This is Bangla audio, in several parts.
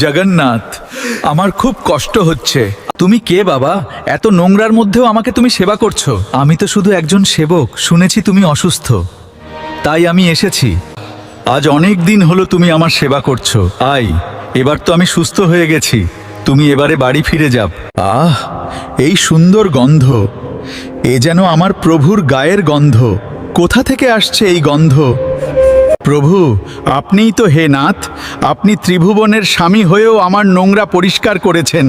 জগন্নাথ, আমার খুব কষ্ট হচ্ছে। তুমি কে বাবা? এত নোংরার মধ্যেও আমাকে তুমি সেবা করছো। আমি তো শুধু একজন সেবক। শুনেছি তুমি অসুস্থ, তাই আমি এসেছি। আজ অনেক দিন হলো তুমি আমার সেবা করছো। এবার তো আমি সুস্থ হয়ে গেছি। তুমি এবারে বাড়ি ফিরে যাও। এই সুন্দর গন্ধ, এ যেন আমার প্রভুর গায়ের গন্ধ। কোথা থেকে আসছে এই গন্ধ? প্রভু, আপনিই তো হে নাথ। আপনি ত্রিভুবনের স্বামী হয়েও আমার নোংরা পরিষ্কার করেছেন।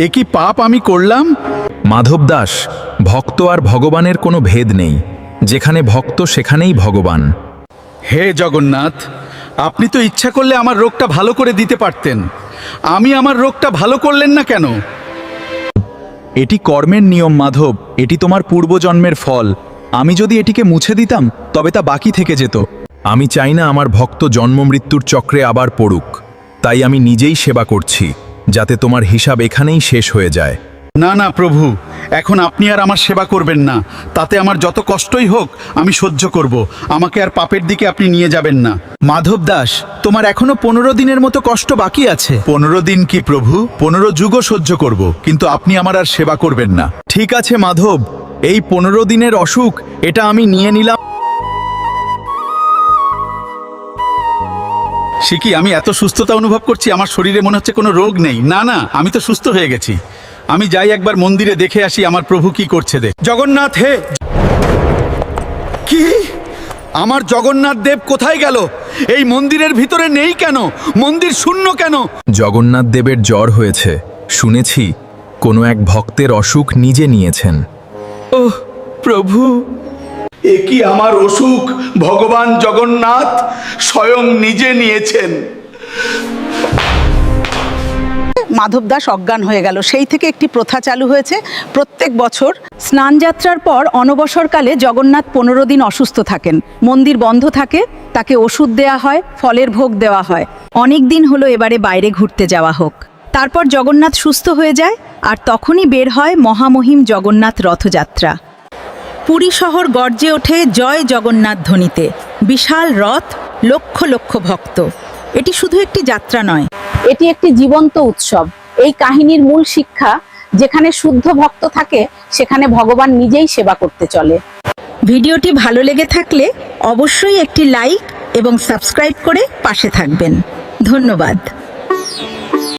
এ কি পাপ আমি করলাম? মাধব দাস, ভক্ত আর ভগবানের কোনো ভেদ নেই। যেখানে ভক্ত সেখানেই ভগবান। হে জগন্নাথ, আপনি তো ইচ্ছা করলে আমার রোগটা ভালো করে দিতে পারতেন। আমি আমার রোগটা ভালো করলেন না কেন? এটি কর্মের নিয়ম মাধব, এটি তোমার পূর্বজন্মের ফল। আমি যদি এটিকে মুছে দিতাম তবে তা বাকি থেকে যেত। আমি চাই না আমার ভক্ত জন্ম মৃত্যুর চক্রে আবার পড়ুক। তাই আমি নিজেই সেবা করছি, যাতে তোমার হিসাব এখানেই শেষ হয়ে যায়। না না প্রভু, এখন আপনি আর আমার সেবা করবেন না। তাতে আমার যত কষ্টই হোক আমি সহ্য করব। আমাকে আর পাপের দিকে আপনি নিয়ে যাবেন না। মাধব দাস, তোমার এখনো 15 দিনের মতো কষ্ট বাকি আছে। 15 দিন কি প্রভু? 15 যুগও সহ্য করব, কিন্তু আপনি আমার আর সেবা করবেন না। ঠিক আছে মাধব, এই 15 দিনের অসুখ এটা আমি নিয়ে নিলাম। সে কি, আমি এত সুস্থতা অনুভব করছি, আমার শরীরে মনে হচ্ছে কোনো রোগ নেই। না না, আমি তো সুস্থ হয়ে গেছি। আমি যাই একবার মন্দিরে দেখে আসি আমার প্রভু কি করছে। জগন্নাথ, হে কি, আমার জগন্নাথ দেব কোথায় গেল? এই মন্দিরের ভিতরে নেই কেন? মন্দির শূন্য কেন? জগন্নাথ দেবের জ্বর হয়েছে। শুনেছি কোনো এক ভক্তের অসুখ নিজে নিয়েছেন। ওহ প্রভু, এ কি আমার অসুখ ভগবান জগন্নাথ স্বয়ং নিজে নিয়েছেন। মাধব দাস অজ্ঞান হয়ে গেল। সেই থেকে একটি প্রথা চালু হয়েছে। প্রত্যেক বছর স্নানযাত্রার পর অনবসরকালে জগন্নাথ 15 দিন অসুস্থ থাকেন। মন্দির বন্ধ থাকে, তাকে ওষুধ দেওয়া হয়, ফলের ভোগ দেওয়া হয়। অনেক দিন হলো এবারে বাইরে ঘুরতে যাওয়া হোক। তারপর জগন্নাথ সুস্থ হয়ে যায়, আর তখনই বের হয় মহামহিম জগন্নাথ রথযাত্রা। পুরী শহর গর্জে ওঠে জয় জগন্নাথ ধ্বনিতে। বিশাল রথ, লক্ষ লক্ষ ভক্ত। এটি শুধু একটি যাত্রা নয়, এটি একটি জীবন্ত উৎসব। এই কাহিনীর মূল শিক্ষা, যেখানে শুদ্ধ ভক্ত থাকে সেখানে ভগবান নিজেই সেবা করতে চলে। ভিডিওটি ভালো লেগে থাকলে অবশ্যই একটি লাইক এবং সাবস্ক্রাইব করে পাশে থাকবেন। ধন্যবাদ।